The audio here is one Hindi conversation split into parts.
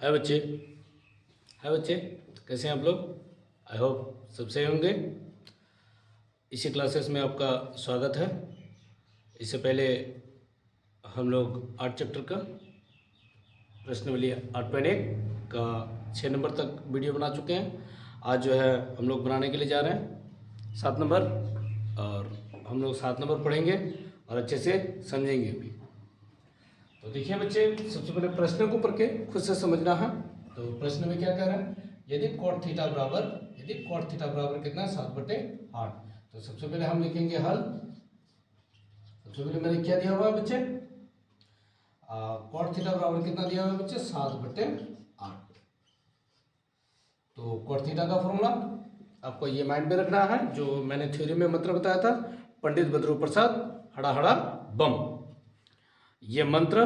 हाय बच्चे। हाय बच्चे, कैसे हैं आप लोग? आई होप सब सही होंगे। इसी क्लासेस में आपका स्वागत है। इससे पहले हम लोग आर्ट चैप्टर का प्रश्नावली 8.1 का 6 नंबर तक वीडियो बना चुके हैं। आज जो है हम लोग बनाने के लिए जा रहे हैं 7 नंबर, और हम लोग 7 नंबर पढ़ेंगे और अच्छे से समझेंगे भी। तो देखिए बच्चे, सबसे पहले प्रश्न को पढ़ के खुद से समझना है। तो प्रश्न में क्या कह रहा है, यदि cot थीटा बराबर कितना है 7/8। तो सबसे पहले हम लिखेंगे हल। सबसे पहले मैंने क्या दिया हुआ है बच्चे, cot थीटा बराबर कितना दिया हुआ है बच्चे 7/8। तो cot थीटा का फॉर्मूला आपको ये माइंड में रखना है, जो मैंने थ्योरी में मंत्र बताया था, पंडित बद्रू प्रसाद हड़ा हड़ा बम। ये मंत्र,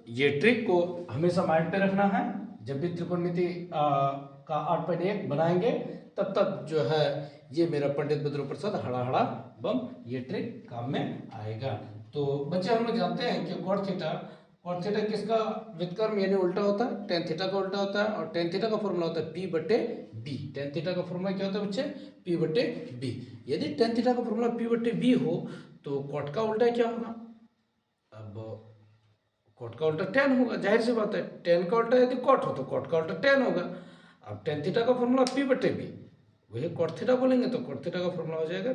ये ट्रिक को हमेशा माइंड पे रखना है। जब भी त्रिकोणमिति का 8.1 बनाएंगे तब तक जो है ये मेरा पंडित बद्रू प्रसाद हड़ा हड़ा बम ये ट्रिक काम में आएगा। तो बच्चे हम लोग जानते हैं कि कॉट थीटा किसका व्युत्क्रम यानी उल्टा होता है, टेन थीटा का उल्टा होता है, और टेन थीटा का फॉर्मूला होता है P/B। टेन थीटा का फॉर्मूला क्या होता है बच्चे, P/B। यदि टेन थीटा का फॉर्मूला P/B हो तो कॉट का उल्टा क्या होगा, अब कॉट का उल्टा टेन होगा, जाहिर सी बात है। टेन का उल्टा यदि कॉट हो तो कॉट का उल्टा टेन होगा। अब टेन थीटा का फॉर्मूला P/B, वही कॉट थीटा बोलेंगे तो कॉट थीटा का फॉर्मूला हो जाएगा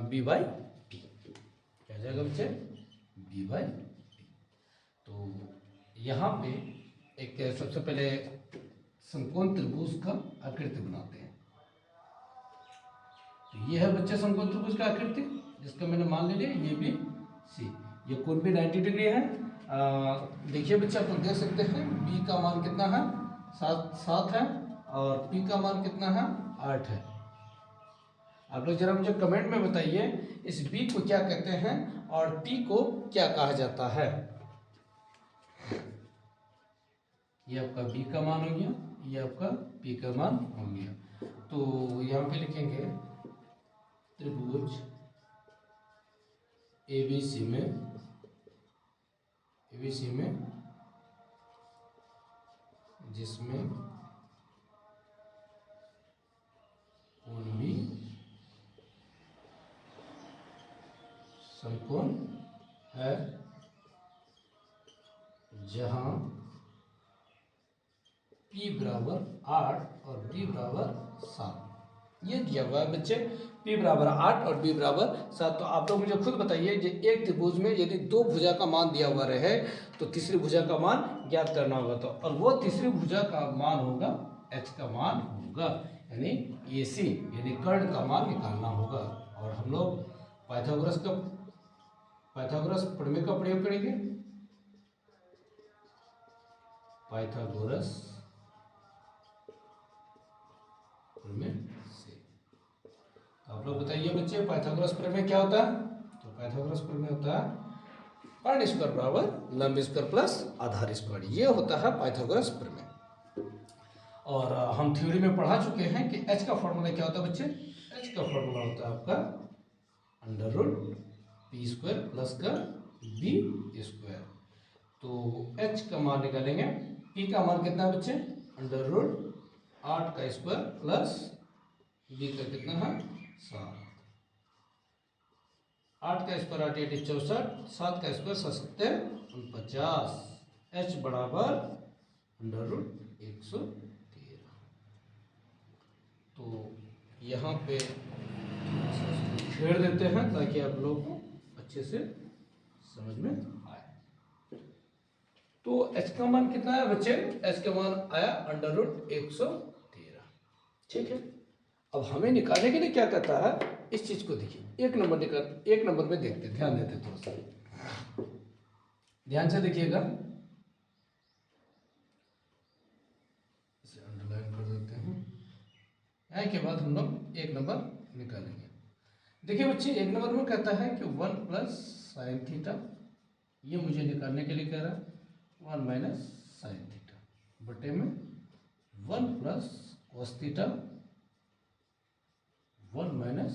B/P। क्या हो जाएगा बच्चे, B/P। तो यहाँ पे एक सबसे पहले समकोण त्रिभुज का आकृति बनाते हैं। तो ये है बच्चे समकोण त्रिभुज का आकृति, जिसका मैंने मान ले लिया ये भी सी, ये कोण भी 90 डिग्री है। देखिए बच्चे, आप लोग देख सकते हैं B का मान कितना है 7 है, और P का मान कितना है 8 है। आप लोग जरा मुझे कमेंट में बताइए इस B को क्या कहते हैं और P को क्या कहा जाता है। ये आपका B का मान हो गया, ये आपका P का मान हो गया। तो यहाँ पे लिखेंगे त्रिभुज ABC में जिसमें कोण भी समकोण है, जहां P बराबर 8 और B बराबर 7। ये दिया हुआ है बच्चे, P बराबर 8 और B बराबर 7। तो आप लोग मुझे खुद बताइए, जो एक त्रिभुज में यदि दो भुजा का मान दिया हुआ रहे तो तीसरी भुजा का मान ज्ञात करना होगा। तो और वो तीसरी भुजा का मान होगा H का मान होगा, यानी AC यानी कर्ण का मान निकालना होगा। और हम लोग पाइथागोरस प्रमेय का प्रयोग करेंगे। पाइथागोरस प्रमेय से आप लोग बताइए बच्चे, पाइथागोरस प्रमेय क्या होता है। तो पाइथागोरस प्रमेय होता है कर्ण स्क्वायर बराबर लंब स्क्वायर प्लस आधार स्क्वायर, ये होता है पाइथागोरस प्रमेय। और हम थ्योरी में पढ़ा चुके हैं कि H का फॉर्मूला क्या होता है बच्चे, H का फॉर्मूला होता है आपका √P² प्लस का B²। तो H का मान निकालेंगे, P का मान कितना है बच्चे, √8 का स्क्वायर प्लस B का कितना है 7। 8 का स्क्वायर 8 8 64, 7 का स्क्वायर 7 49। H बराबर √113। तो यहाँ पे छेड़ देते हैं ताकि आप लोग को अच्छे से समझ में आए। तो H का मान कितना है बच्चे, H का मान आया √113। ठीक है। अब हमें निकालने के लिए क्या कहता है, इस चीज को देखिए, एक नंबर में देखते, ध्यान देते, थोड़ा सा ध्यान से देखिएगा। इसे अंडरलाइन कर देते हैं। यहाँ के बाद हम लोग एक नंबर निकालेंगे। देखिए बच्चे, एक नंबर में कहता है कि 1 प्लस साइन थीटा, ये मुझे निकालने के लिए कह रहा है 1 माइनस साइन थीटा बटे में 1 plus cos theta 1 minus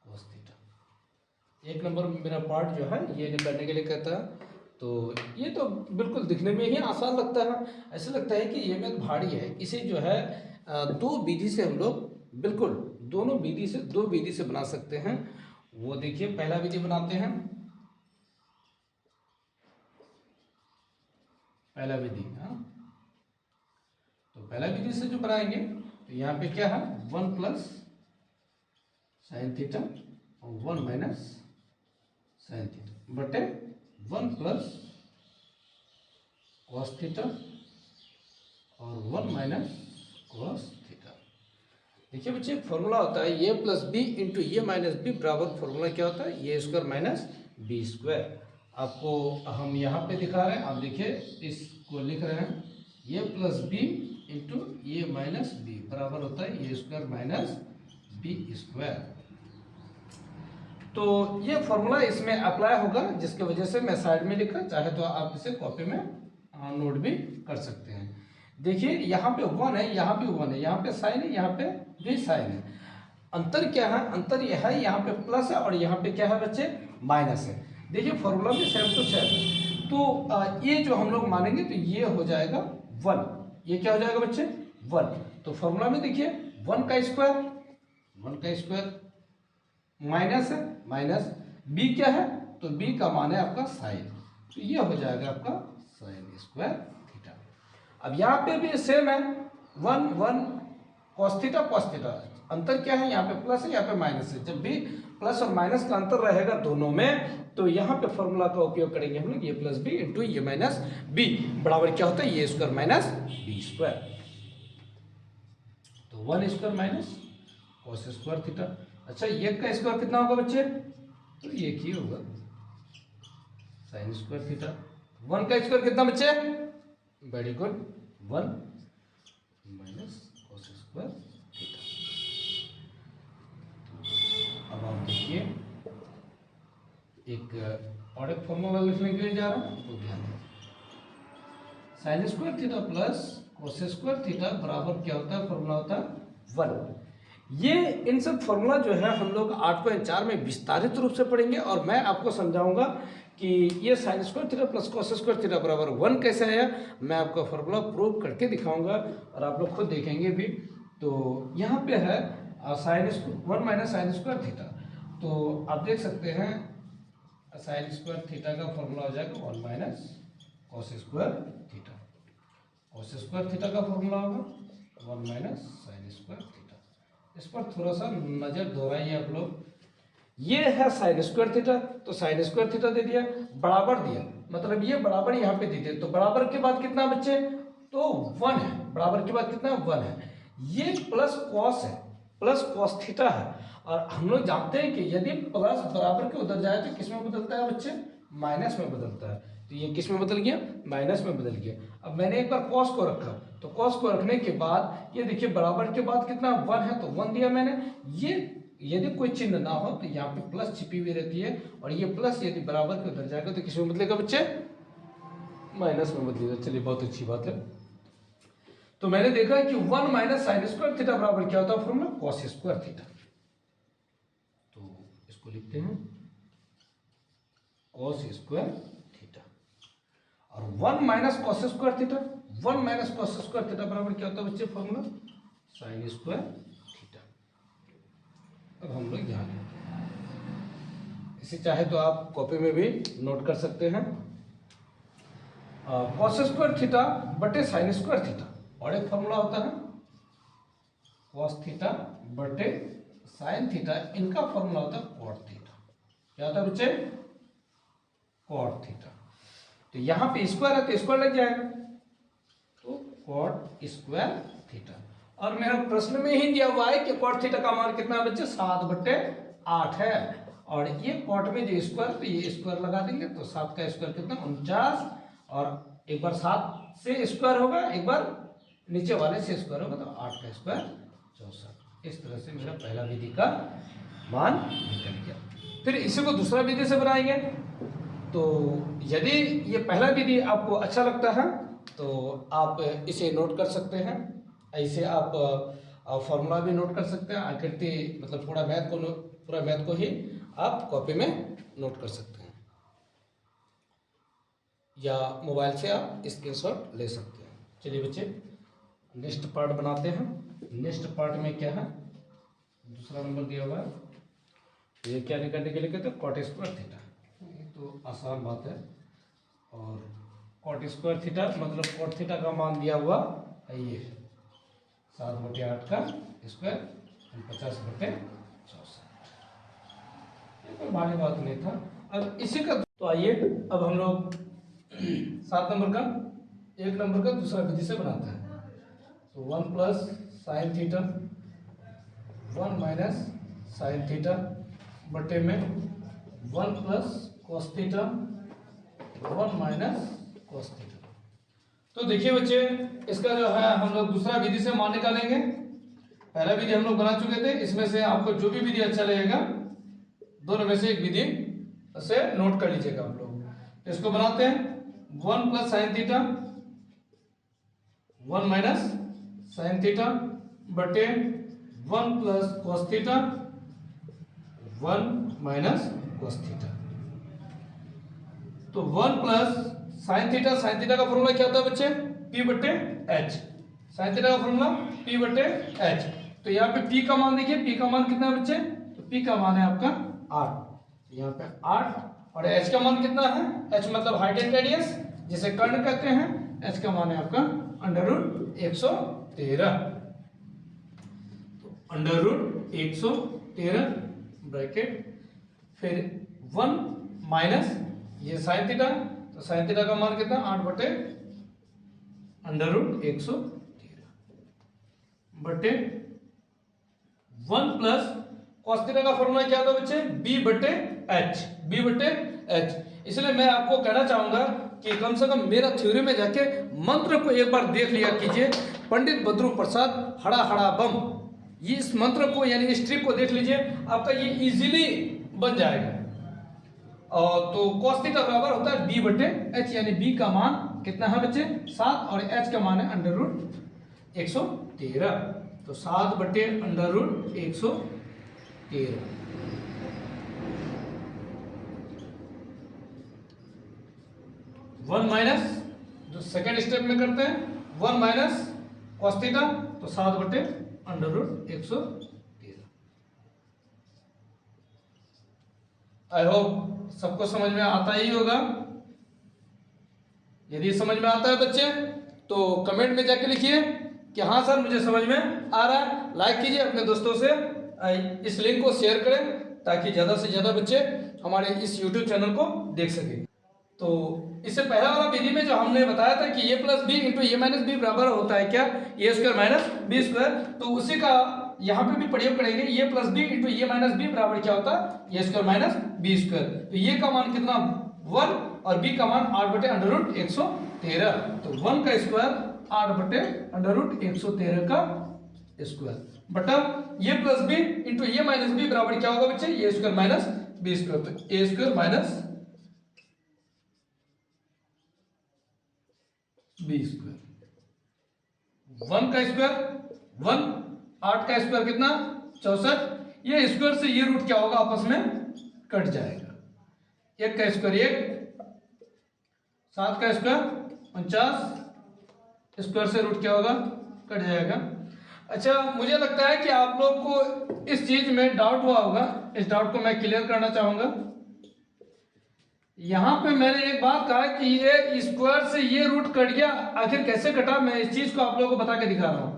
cos theta. एक नंबर में मेरा पार्ट जो है ये निकालने के लिए कहता है तो ये तो बिल्कुल दिखने में ही आसान लगता है, ऐसा लगता है कि ये मैथ भारी है। इसे जो है दो विधि से हम लोग बिल्कुल दो विधि से बना सकते हैं। वो देखिए पहला विधि बनाते हैं, पहला विधि। हाँ, तो पहला विधि से जो बनाएंगे तो यहाँ पे क्या है 1 प्लस साइन थीटा और 1 माइनस साइन थीटा बटे 1 प्लस कॉस थीटा और 1 माइनस कॉस थीटा। देखिए बच्चे फॉर्मूला होता है ए plus B into A minus B बराबर फॉर्मूला क्या होता है A square minus B square. आपको हम यहाँ पे दिखा रहे हैं, आप देखिए इसको लिख रहे हैं ए plus B into A minus B बराबर होता है A square minus B square. तो ये फॉर्मूला इसमें अप्लाई होगा, जिसकी वजह से मैं साइड में लिखा, चाहे तो आप इसे कॉपी में नोट भी कर सकते हैं। देखिए यहाँ पे 1 है, यहाँ भी 1 है, यहाँ पे साइन है, यहाँ पे भी साइन है। अंतर क्या है, अंतर यह है यहाँ पे प्लस है और यहाँ पे क्या है बच्चे माइनस है। देखिए फॉर्मूला भी सेम टू सेम है। तो ये जो हम लोग मानेंगे तो ये हो जाएगा 1, ये क्या हो जाएगा बच्चे 1। तो फॉर्मूला में देखिए 1 का स्क्वायर माइनस है, माइनस b क्या है तो b का मान है आपका साइन, तो ये हो जाएगा आपका साइन स्क्वायर थीटा। अब यहाँ पे भी सेम है 1 cos थीटा अंतर क्या है, यहाँ पे प्लस है, यहाँ पे माइनस है। जब भी प्लस और माइनस का अंतर रहेगा दोनों में तो यहाँ पे फॉर्मूला का उपयोग करेंगे हम लोग ए plus B into A minus B बराबर क्या होता है A square minus B square. तो 1 square minus cos square theta. अच्छा ये का स्क्वायर कितना होगा बच्चे, तो एक ही होगा साइन स्क्वायर थीटा। 1 का स्क्वायर कितना बच्चे, very good 1 minus cos square theta. अब आप देखिए और एक फॉर्मूला लिखने के लिए जा रहा हूं, तो ध्यान दें sign square theta plus cos square theta बराबर क्या होता है, फॉर्मूला होता है 1। ये इन सब फॉर्मूला जो है हम लोग 8.4 में विस्तारित रूप से पढ़ेंगे और मैं आपको समझाऊंगा कि ये sign square theta plus cos square theta बराबर 1 कैसे आया। मैं आपका फॉर्मूला प्रूव करके दिखाऊंगा और आप लोग खुद देखेंगे भी। तो यहाँ पे है sine 1 minus sine square theta, तो आप देख सकते हैं साइन स्क्वायर थीटा का फॉर्मूला हो जाएगा 1 minus cos square theta. Cos square theta का फॉर्मूला होगा 1 माइनस साइन स्क्वायर थीटा। इस पर थोड़ा सा नजर दोहराइए आप लोग। ये है साइन स्क्वायर थीटा, तो साइन स्क्वायर थीटा दे दिया, बराबर दिया, मतलब ये बराबर यहाँ पे दे दिया। तो बराबर के बाद कितना बच्चे, तो 1 है, बराबर के बाद कितना 1 है। ये प्लस कॉस है, प्लस कॉस थीटा है। और हम लोग जानते हैं कि यदि प्लस बराबर के उधर जाए तो किस में बदलता है बच्चे, माइनस में बदलता है। तो ये किस में बदल गया, माइनस में बदल गया। अब मैंने एक बार कॉस को रखा, तो कॉस को रखने के बाद ये देखिए बराबर के बाद कितना 1 है, तो 1 दिया मैंने। ये यदि कोई चिन्ह ना हो तो यहाँ पे प्लस छिपी हुई रहती है, और ये प्लस यदि बराबर के उधर जाएगा तो किस में बदलेगा बच्चे, माइनस में बदलेगा। चलिए बहुत अच्छी बात है। तो मैंने देखा कि 1 माइनस साइन स्क्वायर थीटा बराबर क्या होता है, फॉर्मूला कॉस स्क्वायर थीटा। तो इसको लिखते हैं कॉस स्क्वायर थीटा, और 1 minus cos square theta, 1 minus cos square theta बराबर क्या होता है बच्चे, फॉर्मूला साइन स्क्वायर थीटा। अब हम लोग यहाँ लिखते हैं, इसे चाहे तो आप कॉपी में भी नोट कर सकते हैं। कॉस स्क्वायर थीटा बटे साइन स्क्वायर थीटा, और एक फॉर्मूला होता है कॉस थीटा बटे साइन थीटा, इनका फॉर्मूला होता है कॉट थीटा। क्या होता है बच्चे, कॉट थीटा। तो यहाँ पे स्क्वायर है तो स्क्वायर लग जाएगा, तो कॉट स्क्वायर थीटा। और मेरा प्रश्न में ही दिया हुआ है कि कॉट थीटा का मान कितना है बच्चे, 7/8 है। और ये कॉट में जो स्क्वायर, तो ये स्क्वायर लगा देंगे, तो 7 का स्क्वायर कितना 49, और एक बार 7 से स्क्वायर होगा, एक बार नीचे वाले से स्क्वायर होगा, तो 8 का स्क्वायर 64। इस तरह से मेरा पहला विधि का मान निकल गया। फिर इसी को दूसरा विधि से बनाएंगे। तो यदि ये पहला विधि आपको अच्छा लगता है तो आप इसे नोट कर सकते हैं। ऐसे आप फॉर्मूला भी नोट कर सकते हैं, आकृति मतलब पूरा मैथ को ही आप कॉपी में नोट कर सकते हैं। या मोबाइल से आप स्क्रीनशॉट ले सकते हैं। चलिए बच्चे नेक्स्ट पार्ट बनाते हैं। नेक्स्ट पार्ट में क्या है, दूसरा नंबर दिया हुआ है, ये क्या निकालने के लिए कहते हैं कॉट स्क्वायर थीटा। ये तो आसान बात है। और कॉट स्क्वायर थीटा मतलब कॉट थीटा का मान दिया हुआ है ये 7/8 का स्क्वायर 50/64। ये कोई भारी बात नहीं था। अब इसी का तो आइए अब हम लोग 7 नंबर का 1 नंबर का दूसरा विधि से बनाते हैं। तो 1 plus sine theta 1 minus sine theta बटे में 1 plus cos theta 1 minus cos theta. तो देखिए बच्चे इसका जो है हम लोग दूसरा विधि से मान निकालेंगे। पहला विधि हम लोग बना चुके थे, इसमें से आपको जो भी विधि अच्छा लगेगा दोनों में से एक विधि से नोट कर लीजिएगा आप लोग। तो इसको बनाते हैं 1 plus sine theta 1 minus sine theta बटे 1 plus cos theta 1 minus cos theta. तो 1 प्लस साइन थीटा का फॉर्मूला क्या होता है बच्चे, P बटे H। साइन थीटा का फॉर्मूला P बटे H। तो यहाँ पे P का मान देखिए, P का मान कितना है बच्चे, तो P का मान है आपका 8, यहाँ पे 8। और H का मान कितना है, H मतलब हाइट एंड रेडियस जिसे कर्ण कहते हैं, H का मान है आपका √113। तो √113 ब्रैकेट फिर 1 माइनस ये साइन थीटा, तो साइन थीटा का मान कितना 8/√113 बटे 1 प्लस कॉस थीटा का फॉर्मूला क्या था बच्चे, B बटे H। इसलिए मैं आपको कहना चाहूंगा कि कम से कम मेरा थ्योरी में जाके मंत्र को एक बार देख लिया कीजिए। पंडित बद्रू प्रसाद हड़ा हड़ा बम, ये इस मंत्र को यानी इस ट्रिक को देख लीजिए, आपका ये इजीली बन जाएगा। और तो cos थीटा बराबर होता है B बटे H, यानी B का मान कितना है बच्चे 7 और H का मान है √113। तो 7 बटे √113। 1 माइनस जो सेकेंड स्टेप में करते हैं 1 माइनस cos थीटा, तो 7 बटे √113। आई होप सबको समझ में आता ही होगा। यदि समझ में आता है बच्चे तो कमेंट में जाके लिखिए कि हाँ सर मुझे समझ में आ रहा है। लाइक कीजिए, अपने दोस्तों से इस लिंक को शेयर करें ताकि ज़्यादा से ज़्यादा बच्चे हमारे इस YouTube चैनल को देख सकें। तो इससे पहला वाला विधि में जो हमने बताया था कि a plus B into A minus B बराबर होता है क्या, A square minus B square, तो उसी का यहाँ पे भी प्रयोग करेंगे। a plus B into A minus B बराबर क्या होता है, A square minus B square. तो ये का मान कितना 1 और b का मान 8 बटे √113। तो 1 का स्क्वायर 8 बटे √113 का स्क्वायर बटा a plus B into A minus B बराबर क्या होगा बच्चे, A square minus B square. तो A square minus B square. 1 का स्क्वायर 1, 8 का स्क्वायर कितना 64। ये स्क्वायर से ये रूट क्या होगा आपस में कट जाएगा। 1 का स्क्वायर 1, 7 का स्क्वायर 49, स्क्वायर से रूट क्या होगा कट जाएगा। अच्छा मुझे लगता है कि आप लोग को इस चीज में डाउट हुआ होगा, इस डाउट को मैं क्लियर करना चाहूंगा। यहां पे मैंने एक बात कहा कि ये स्क्वायर से ये रूट कट गया, आखिर कैसे कटा, मैं इस चीज को आप लोगों को बता के दिखा रहा हूं।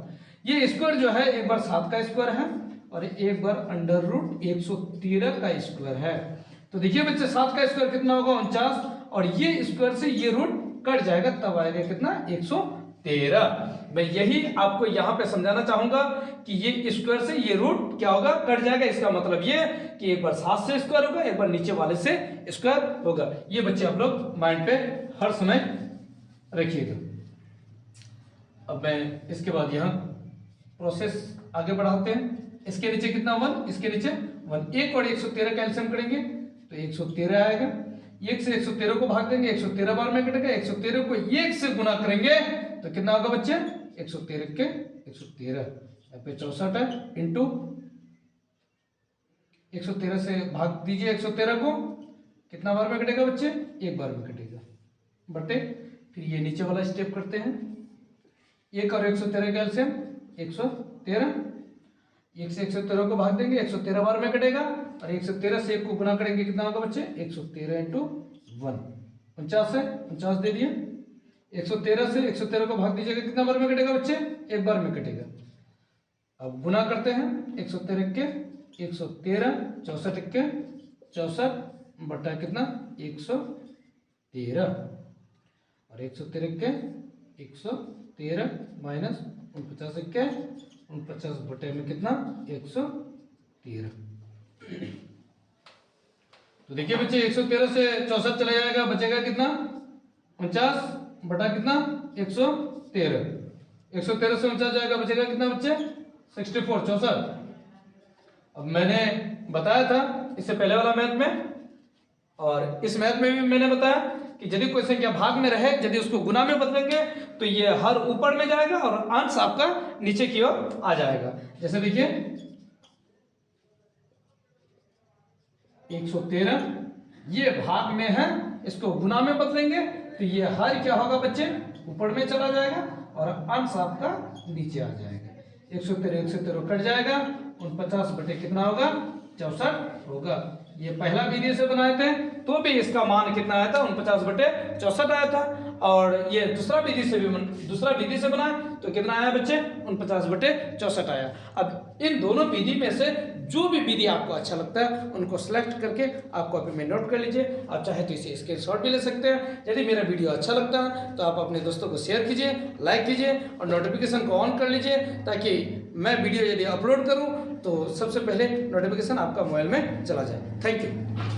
ये स्क्वायर जो है एक बार 7 का स्क्वायर है और एक बार √113 का स्क्वायर है। तो देखिए बच्चे 7 का स्क्वायर कितना होगा 49 और ये स्क्वायर से ये रूट कट जाएगा, तब आएगा कितना 113। मैं यही आपको यहाँ पे समझाना चाहूंगा कि ये स्क्वायर से ये रूट क्या होगा कट जाएगा। इसका मतलब ये कि एक बार 7 से स्क्वायर होगा, एक बार नीचे वाले से स्क्वायर होगा। ये बच्चे आप लोग माइंड पे हर समय रखिएगा। अब मैं इसके बाद यहाँ प्रोसेस आगे बढ़ाते हैं। इसके नीचे कितना 1, इसके नीचे 1, 1 और 113 का एलसीएम करेंगे तो 113 आएगा। 1 से 113 को भाग देंगे 113 बार में कटेगा। 113 को 1 से गुना करेंगे तो कितना होगा बच्चे 113 के 113 यहाँ पे 64 है इंटू 113 से भाग दीजिए 113 को, कितना बार में कटेगा बच्चे 1 बार में कटेगा। बटे फिर ये नीचे वाला स्टेप करते हैं। 1 और 113 का एलसीएम 113, 1 से 113 को भाग देंगे 113 बार में कटेगा, और 113 से 1 को गुना करेंगे कितना होगा बच्चे 113 इंटू 1 50 है, 50 दे दिए। 113 से 113 को भाग दीजिएगा कितना बार में कटेगा बच्चे, एक बार में कटेगा। अब गुना करते हैं 113 के 113, 64 के 64 बटा कितना 113, और 113 के 113 माइनस 49 के 49 बटे में कितना 113। तो देखिए बच्चे 113 से 64 चला जाएगा, बचेगा कितना 49 बटा कितना 113, 113 से 49 जाएगा, बचेगा कितना बच्चे 64 64। अब मैंने बताया था इससे पहले वाला मैथ में, और इस मैथ में भी मैंने बताया कि यदि कोई संख्या भाग में रहे, यदि उसको गुना में बदलेंगे तो ये हर ऊपर में जाएगा और अंश आपका नीचे की ओर आ जाएगा। जैसे देखिए 113 ये भाग में है, इसको गुना में बदलेंगे तो ये हर क्या होगा बच्चे ऊपर में चला जाएगा और अंश आपका नीचे आ जाएगा। 113 कट जाएगा, 49 बटे कितना होगा 64 होगा। ये पहला विधि से बनाए थे तो भी इसका मान कितना आया था 49 बटे 64 आया था, और ये दूसरा विधि से बनाए तो कितना आया बच्चे 49 बटे 64 आया। अब इन दोनों विधि में से जो भी विधि आपको अच्छा लगता है उनको सेलेक्ट करके आप कॉपी में नोट कर लीजिए। आप चाहे तो इसे स्क्रीनशॉट भी ले सकते हैं। यदि मेरा वीडियो अच्छा लगता है तो आप अपने दोस्तों को शेयर कीजिए, लाइक कीजिए और नोटिफिकेशन को ऑन कर लीजिए, ताकि मैं वीडियो यदि अपलोड करूं तो सबसे पहले नोटिफिकेशन आपका मोबाइल में चला जाए। Thank you.